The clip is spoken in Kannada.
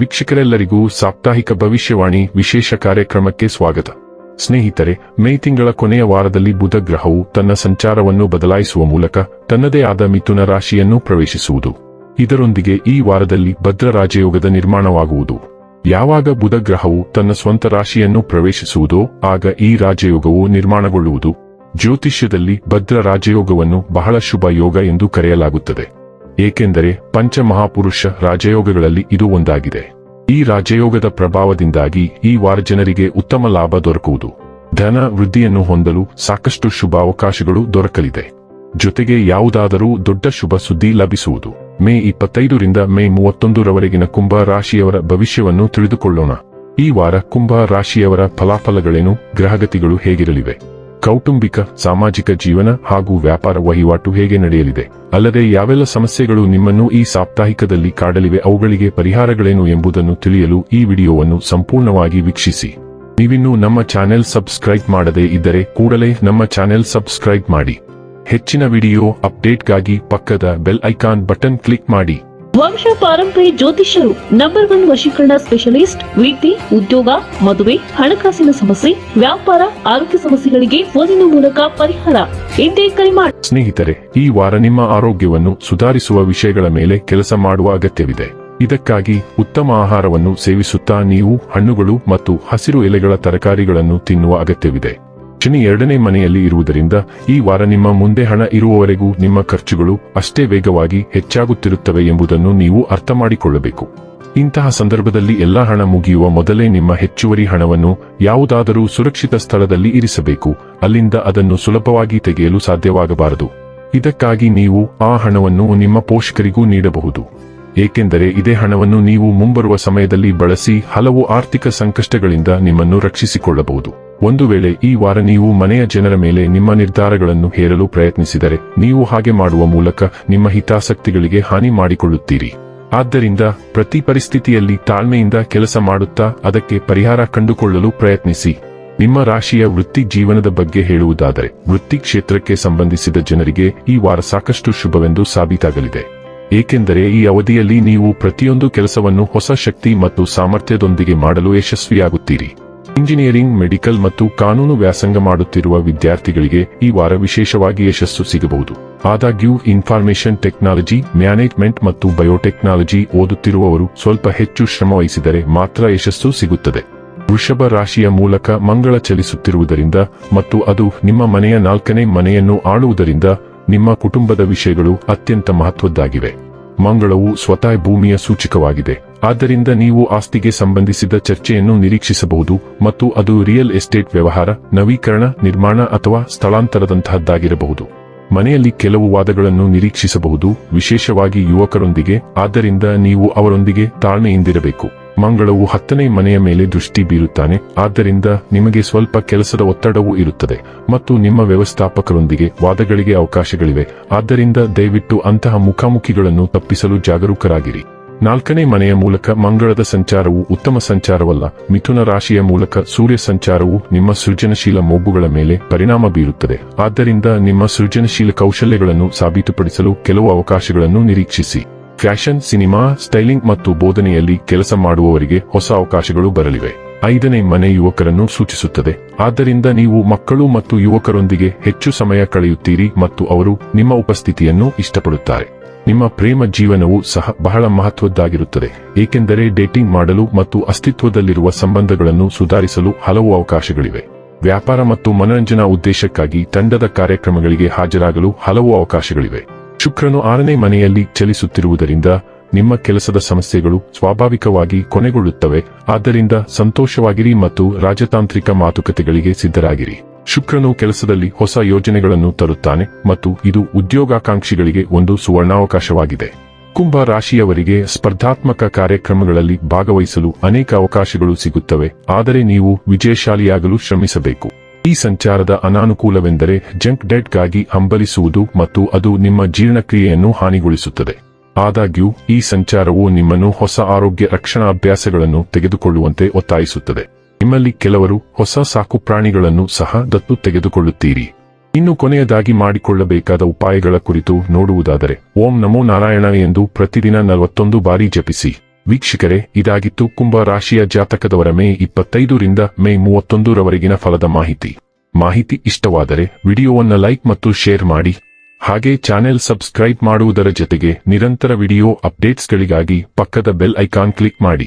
ವೀಕ್ಷಕರೆಲ್ಲರಿಗೂ ಸಾಪ್ತಾಹಿಕ ಭವಿಷ್ಯವಾಣಿ ವಿಶೇಷ ಕಾರ್ಯಕ್ರಮಕ್ಕೆ ಸ್ವಾಗತ. ಸ್ನೇಹಿತರೆ, ಮೇ ತಿಂಗಳ ಕೊನೆಯ ವಾರದಲ್ಲಿ ಬುಧ ಗ್ರಹವು ತನ್ನ ಸಂಚಾರವನ್ನು ಬದಲಾಯಿಸುವ ಮೂಲಕ ತನ್ನದೇ ಆದ ಮಿಥುನ ರಾಶಿಯನ್ನು ಪ್ರವೇಶಿಸುವುದು. ಇದರೊಂದಿಗೆ ಈ ವಾರದಲ್ಲಿ ಭದ್ರ ರಾಜಯೋಗದ ನಿರ್ಮಾಣವಾಗುವುದು. ಯಾವಾಗ ಬುಧ ಗ್ರಹವು ತನ್ನ ಸ್ವಂತ ರಾಶಿಯನ್ನು ಪ್ರವೇಶಿಸುವುದೋ ಆಗ ಈ ರಾಜಯೋಗವು ನಿರ್ಮಾಣಗೊಳ್ಳುವುದು. ಜ್ಯೋತಿಷ್ಯದಲ್ಲಿ ಭದ್ರ ರಾಜಯೋಗವನ್ನು ಬಹಳ ಶುಭ ಯೋಗ ಎಂದು ಕರೆಯಲಾಗುತ್ತದೆ, ಏಕೆಂದರೆ ಪಂಚ ಮಹಾಪುರುಷ ರಾಜಯೋಗಗಳಲ್ಲಿ ಇದು ಒಂದಾಗಿದೆ. ಈ ರಾಜಯೋಗದ ಪ್ರಭಾವದಿಂದಾಗಿ ಈ ವಾರ ಜನರಿಗೆ ಉತ್ತಮ ಲಾಭ ದೊರಕುವುದು. ಧನ ವೃದ್ಧಿಯನ್ನು ಹೊಂದಲು ಸಾಕಷ್ಟು ಶುಭ ಅವಕಾಶಗಳು ದೊರಕಲಿದೆ. ಜೊತೆಗೆ ಯಾವುದಾದರೂ ದೊಡ್ಡ ಶುಭ ಸುದ್ದಿ ಲಭಿಸುವುದು. ಮೇ 25ರಿಂದ ಮೇ 31ರವರೆಗಿನ ಕುಂಭ ರಾಶಿಯವರ ಭವಿಷ್ಯವನ್ನು ತಿಳಿದುಕೊಳ್ಳೋಣ. ಈ ವಾರ ಕುಂಭ ರಾಶಿಯವರ ಫಲಾಫಲಗಳೇನು, ಗ್ರಹಗತಿಗಳು ಹೇಗಿರಲಿವೆ, ಕೌಟುಂಬಿಕ ಸಾಮಾಜಿಕ ಜೀವನ ಹಾಗೂ ವ್ಯಾಪಾರ ವಹಿವಾಟು ಹೇಗೆ ನಡೆಯಲಿದೆ, ಅಲ್ಲದೆ ಯಾವೆಲ್ಲ ಸಮಸ್ಯೆಗಳು ನಿಮ್ಮನ್ನು ಈ ಸಾಪ್ತಾಹಿಕದಲ್ಲಿ ಕಾಡಲಿವೆ, ಅವುಗಳಿಗೆ ಪರಿಹಾರಗಳೇನು ಎಂಬುದನ್ನು ತಿಳಿಯಲು ಈ ವಿಡಿಯೋವನ್ನು ಸಂಪೂರ್ಣವಾಗಿ ವೀಕ್ಷಿಸಿ. ನೀವಿನ್ನೂ ನಮ್ಮ ಚಾನೆಲ್ ಸಬ್ಸ್ಕ್ರೈಬ್ ಮಾಡದೇ ಇದ್ದರೆ ಕೂಡಲೇ ನಮ್ಮ ಚಾನೆಲ್ ಸಬ್ಸ್ಕ್ರೈಬ್ ಮಾಡಿ. ಹೆಚ್ಚಿನ ವಿಡಿಯೋ ಅಪ್ಡೇಟ್ಗಾಗಿ ಪಕ್ಕದ ಬೆಲ್ ಐಕಾನ್ ಬಟನ್ ಕ್ಲಿಕ್ ಮಾಡಿ. ವಂಶ ಪಾರಂಪರ್ಯ ಜ್ಯೋತಿಷ್ಯರು ನಂಬರ್ 1 ವಶೀಕರಣ ಸ್ಪೆಷಲಿಸ್ಟ್. ವಿದ್ಯೆ, ಉದ್ಯೋಗ, ಮದುವೆ, ಹಣಕಾಸಿನ ಸಮಸ್ಯೆ, ವ್ಯಾಪಾರ, ಆರೋಗ್ಯ ಸಮಸ್ಯೆಗಳಿಗೆ ಫೋನಿನ ಮೂಲಕ ಪರಿಹಾರ. ಇಂದೇ ಕರೆ ಮಾಡಿ. ಸ್ನೇಹಿತರೆ, ಈ ವಾರ ನಿಮ್ಮ ಆರೋಗ್ಯವನ್ನು ಸುಧಾರಿಸುವ ವಿಷಯಗಳ ಮೇಲೆ ಕೆಲಸ ಮಾಡುವ ಅಗತ್ಯವಿದೆ. ಇದಕ್ಕಾಗಿ ಉತ್ತಮ ಆಹಾರವನ್ನು ಸೇವಿಸುತ್ತಾ ನೀವು ಹಣ್ಣುಗಳು ಮತ್ತು ಹಸಿರು ಎಲೆಗಳ ತರಕಾರಿಗಳನ್ನು ತಿನ್ನುವ ಅಗತ್ಯವಿದೆ. ಶನಿ 2ನೇ ಮನೆಯಲ್ಲಿ ಇರುವುದರಿಂದ ಈ ವಾರ ನಿಮ್ಮ ಮುಂದೆ ಹಣ ಇರುವವರೆಗೂ ನಿಮ್ಮ ಖರ್ಚುಗಳು ಅಷ್ಟೇ ವೇಗವಾಗಿ ಹೆಚ್ಚಾಗುತ್ತಿರುತ್ತವೆ ಎಂಬುದನ್ನು ನೀವು ಅರ್ಥ ಮಾಡಿಕೊಳ್ಳಬೇಕು. ಇಂತಹ ಸಂದರ್ಭದಲ್ಲಿ ಎಲ್ಲಾ ಹಣ ಮುಗಿಯುವ ಮೊದಲೇ ನಿಮ್ಮ ಹೆಚ್ಚುವರಿ ಹಣವನ್ನು ಯಾವುದಾದರೂ ಸುರಕ್ಷಿತ ಸ್ಥಳದಲ್ಲಿ ಇರಿಸಬೇಕು. ಅಲ್ಲಿಂದ ಅದನ್ನು ಸುಲಭವಾಗಿ ತೆಗೆಯಲು ಸಾಧ್ಯವಾಗಬಾರದು. ಇದಕ್ಕಾಗಿ ನೀವು ಆ ಹಣವನ್ನು ನಿಮ್ಮ ಪೋಷಕರಿಗೂ ನೀಡಬಹುದು, ಏಕೆಂದರೆ ಇದೇ ಹಣವನ್ನು ನೀವು ಮುಂಬರುವ ಸಮಯದಲ್ಲಿ ಬಳಸಿ ಹಲವು ಆರ್ಥಿಕ ಸಂಕಷ್ಟಗಳಿಂದ ನಿಮ್ಮನ್ನು ರಕ್ಷಿಸಿಕೊಳ್ಳಬಹುದು. ಒಂದು ವೇಳೆ ಈ ವಾರ ನೀವು ಮನೆಯ ಜನರ ಮೇಲೆ ನಿಮ್ಮ ನಿರ್ಧಾರಗಳನ್ನು ಹೇರಲು ಪ್ರಯತ್ನಿಸಿದರೆ ನೀವು ಹಾಗೆ ಮಾಡುವ ಮೂಲಕ ನಿಮ್ಮ ಹಿತಾಸಕ್ತಿಗಳಿಗೆ ಹಾನಿ ಮಾಡಿಕೊಳ್ಳುತ್ತೀರಿ. ಆದ್ದರಿಂದ ಪ್ರತಿ ಪರಿಸ್ಥಿತಿಯಲ್ಲಿ ತಾಳ್ಮೆಯಿಂದ ಕೆಲಸ ಮಾಡುತ್ತಾ ಅದಕ್ಕೆ ಪರಿಹಾರ ಕಂಡುಕೊಳ್ಳಲು ಪ್ರಯತ್ನಿಸಿ. ನಿಮ್ಮ ರಾಶಿಯ ವೃತ್ತಿ ಜೀವನದ ಬಗ್ಗೆ ಹೇಳುವುದಾದರೆ, ವೃತ್ತಿ ಕ್ಷೇತ್ರಕ್ಕೆ ಸಂಬಂಧಿಸಿದ ಜನರಿಗೆ ಈ ವಾರ ಸಾಕಷ್ಟು ಶುಭವೆಂದು ಸಾಬೀತಾಗಲಿದೆ, ಏಕೆಂದರೆ ಈ ಅವಧಿಯಲ್ಲಿ ನೀವು ಪ್ರತಿಯೊಂದು ಕೆಲಸವನ್ನು ಹೊಸ ಶಕ್ತಿ ಮತ್ತು ಸಾಮರ್ಥ್ಯದೊಂದಿಗೆ ಮಾಡಲು ಯಶಸ್ವಿಯಾಗುತ್ತೀರಿ. ಇಂಜಿನಿಯರಿಂಗ್, ಮೆಡಿಕಲ್ ಮತ್ತು ಕಾನೂನು ವ್ಯಾಸಂಗ ಮಾಡುತ್ತಿರುವ ವಿದ್ಯಾರ್ಥಿಗಳಿಗೆ ಈ ವಾರ ವಿಶೇಷವಾಗಿ ಯಶಸ್ಸು ಸಿಗಬಹುದು. ಆದಾಗ್ಯೂ ಇನ್ಫಾರ್ಮೇಷನ್ ಟೆಕ್ನಾಲಜಿ, ಮ್ಯಾನೇಜ್ಮೆಂಟ್ ಮತ್ತು ಬಯೋಟೆಕ್ನಾಲಜಿ ಓದುತ್ತಿರುವವರು ಸ್ವಲ್ಪ ಹೆಚ್ಚು ಶ್ರಮ ವಹಿಸಿದರೆ ಮಾತ್ರ ಯಶಸ್ಸು ಸಿಗುತ್ತದೆ. ವೃಷಭ ರಾಶಿಯ ಮೂಲಕ ಮಂಗಳ ಚಲಿಸುತ್ತಿರುವುದರಿಂದ ಮತ್ತು ಅದು ನಿಮ್ಮ ಮನೆಯ 4ನೇ ಮನೆಯನ್ನು ಆಳುವುದರಿಂದ ನಿಮ್ಮ ಕುಟುಂಬದ ವಿಷಯಗಳು ಅತ್ಯಂತ ಮಹತ್ವದ್ದಾಗಿವೆ. ಮಂಗಳವು ಸ್ವತಃ ಭೂಮಿಯ ಸೂಚಕವಾಗಿದೆ, ಆದ್ದರಿಂದ ನೀವು ಆಸ್ತಿಗೆ ಸಂಬಂಧಿಸಿದ ಚರ್ಚೆಯನ್ನು ನಿರೀಕ್ಷಿಸಬಹುದು ಮತ್ತು ಅದು ರಿಯಲ್ ಎಸ್ಟೇಟ್ ವ್ಯವಹಾರ, ನವೀಕರಣ, ನಿರ್ಮಾಣ ಅಥವಾ ಸ್ಥಳಾಂತರದಂತಹದ್ದಾಗಿರಬಹುದು. ಮನೆಯಲ್ಲಿ ಕೆಲವು ವಾದಗಳನ್ನು ನಿರೀಕ್ಷಿಸಬಹುದು, ವಿಶೇಷವಾಗಿ ಯುವಕರೊಂದಿಗೆ, ಆದ್ದರಿಂದ ನೀವು ಅವರೊಂದಿಗೆ ತಾಳ್ಮೆಯಿಂದಿರಬೇಕು. ಮಂಗಳವು 10ನೇ ಮನೆಯ ಮೇಲೆ ದೃಷ್ಟಿ ಬೀರುತ್ತಾನೆ, ಆದ್ದರಿಂದ ನಿಮಗೆ ಸ್ವಲ್ಪ ಕೆಲಸದ ಒತ್ತಡವೂ ಇರುತ್ತದೆ ಮತ್ತು ನಿಮ್ಮ ವ್ಯವಸ್ಥಾಪಕರೊಂದಿಗೆ ವಾದಗಳಿಗೆ ಅವಕಾಶಗಳಿವೆ. ಆದ್ದರಿಂದ ದಯವಿಟ್ಟು ಅಂತಹ ಮುಖಾಮುಖಿಗಳನ್ನು ತಪ್ಪಿಸಲು ಜಾಗರೂಕರಾಗಿರಿ. 4ನೇ ಮನೆಯ ಮೂಲಕ ಮಂಗಳದ ಸಂಚಾರವು ಉತ್ತಮ ಸಂಚಾರವಲ್ಲ. ಮಿಥುನ ರಾಶಿಯ ಮೂಲಕ ಸೂರ್ಯ ಸಂಚಾರವು ನಿಮ್ಮ ಸೃಜನಶೀಲ ಮೊಗ್ಗುಗಳ ಮೇಲೆ ಪರಿಣಾಮ ಬೀರುತ್ತದೆ, ಆದ್ದರಿಂದ ನಿಮ್ಮ ಸೃಜನಶೀಲ ಕೌಶಲ್ಯಗಳನ್ನು ಸಾಬೀತುಪಡಿಸಲು ಕೆಲವು ಅವಕಾಶಗಳನ್ನು ನಿರೀಕ್ಷಿಸಿ. ಫ್ಯಾಷನ್, ಸಿನಿಮಾ, ಸ್ಟೈಲಿಂಗ್ ಮತ್ತು ಬೋಧನೆಯಲ್ಲಿ ಕೆಲಸ ಮಾಡುವವರಿಗೆ ಹೊಸ ಅವಕಾಶಗಳು ಬರಲಿವೆ. 5ನೇ ಮನೆ ಯುವಕರನ್ನು ಸೂಚಿಸುತ್ತದೆ, ಆದ್ದರಿಂದ ನೀವು ಮಕ್ಕಳು ಮತ್ತು ಯುವಕರೊಂದಿಗೆ ಹೆಚ್ಚು ಸಮಯ ಕಳೆಯುತ್ತೀರಿ ಮತ್ತು ಅವರು ನಿಮ್ಮ ಉಪಸ್ಥಿತಿಯನ್ನು ಇಷ್ಟಪಡುತ್ತಾರೆ. ನಿಮ್ಮ ಪ್ರೇಮ ಜೀವನವು ಸಹ ಬಹಳ ಮಹತ್ವದ್ದಾಗಿರುತ್ತದೆ, ಏಕೆಂದರೆ ಡೇಟಿಂಗ್ ಮಾಡಲು ಮತ್ತು ಅಸ್ತಿತ್ವದಲ್ಲಿರುವ ಸಂಬಂಧಗಳನ್ನು ಸುಧಾರಿಸಲು ಹಲವು ಅವಕಾಶಗಳಿವೆ. ವ್ಯಾಪಾರ ಮತ್ತು ಮನರಂಜನಾ ಉದ್ದೇಶಕ್ಕಾಗಿ ತಂಡದ ಕಾರ್ಯಕ್ರಮಗಳಿಗೆ ಹಾಜರಾಗಲು ಹಲವು ಅವಕಾಶಗಳಿವೆ. ಶುಕ್ರನು 6ನೇ ಮನೆಯಲ್ಲಿ ಚಲಿಸುತ್ತಿರುವುದರಿಂದ ನಿಮ್ಮ ಕೆಲಸದ ಸಮಸ್ಯೆಗಳು ಸ್ವಾಭಾವಿಕವಾಗಿ ಕೊನೆಗೊಳ್ಳುತ್ತವೆ, ಆದ್ದರಿಂದ ಸಂತೋಷವಾಗಿರಿ ಮತ್ತು ರಾಜತಾಂತ್ರಿಕ ಮಾತುಕತೆಗಳಿಗೆ ಸಿದ್ಧರಾಗಿರಿ. ಶುಕ್ರನು ಕೆಲಸದಲ್ಲಿ ಹೊಸ ಯೋಜನೆಗಳನ್ನು ತರುತ್ತಾನೆ ಮತ್ತು ಇದು ಉದ್ಯೋಗಾಕಾಂಕ್ಷಿಗಳಿಗೆ ಒಂದು ಸುವರ್ಣಾವಕಾಶವಾಗಿದೆ. ಕುಂಭ ರಾಶಿಯವರಿಗೆ ಸ್ಪರ್ಧಾತ್ಮಕ ಕಾರ್ಯಕ್ರಮಗಳಲ್ಲಿ ಭಾಗವಹಿಸಲು ಅನೇಕ ಅವಕಾಶಗಳು ಸಿಗುತ್ತವೆ, ಆದರೆ ನೀವು ವಿಜಯಶಾಲಿಯಾಗಲು ಶ್ರಮಿಸಬೇಕು. ಈ ಸಂಚಾರದ ಅನಾನುಕೂಲವೆಂದರೆ ಜಂಕ್ ಡಯಟ್ಗಾಗಿ ಹಂಬಲಿಸುವುದು ಮತ್ತು ಅದು ನಿಮ್ಮ ಜೀರ್ಣಕ್ರಿಯೆಯನ್ನು ಹಾನಿಗೊಳಿಸುತ್ತದೆ. ಆದಾಗ್ಯೂ ಈ ಸಂಚಾರವು ನಿಮ್ಮನ್ನು ಹೊಸ ಆರೋಗ್ಯ ರಕ್ಷಣಾ ಅಭ್ಯಾಸಗಳನ್ನು ತೆಗೆದುಕೊಳ್ಳುವಂತೆ ಒತ್ತಾಯಿಸುತ್ತದೆ. ನಿಮ್ಮಲ್ಲಿ ಕೆಲವರು ಹೊಸ ಸಾಕುಪ್ರಾಣಿಗಳನ್ನು ಸಹ ದತ್ತು ತೆಗೆದುಕೊಳ್ಳುತ್ತೀರಿ. ಇನ್ನು ಕೊನೆಯದಾಗಿ ಮಾಡಿಕೊಳ್ಳಬೇಕಾದ ಉಪಾಯಗಳ ಕುರಿತು ನೋಡುವುದಾದರೆ, ಓಂ ನಮೋ ನಾರಾಯಣ ಎಂದು ಪ್ರತಿದಿನ 41 ಬಾರಿ ಜಪಿಸಿ. ವೀಕ್ಷಕರೇ, ಇದಾಗಿತ್ತು ಕುಂಭ ರಾಶಿಯ ಜಾತಕದವರ ಮೇ 25 ರಿಂದ ಮೇ 31 ರವರೆಗಿನ ಫಲದ ಮಾಹಿತಿ ಇಷ್ಟವಾದರೆ ವಿಡಿಯೋವನ್ನು ಲೈಕ್ ಮತ್ತು ಶೇರ್ ಮಾಡಿ. ಹಾಗೆ ಚಾನೆಲ್ ಸಬ್ಸ್ಕ್ರೈಬ್ ಮಾಡುವುದರ ಜೊತೆಗೆ ನಿರಂತರ ವಿಡಿಯೋ ಅಪ್ಡೇಟ್ಸ್ಗಳಿಗಾಗಿ ಪಕ್ಕದ ಬೆಲ್ ಐಕಾನ್ ಕ್ಲಿಕ್ ಮಾಡಿ.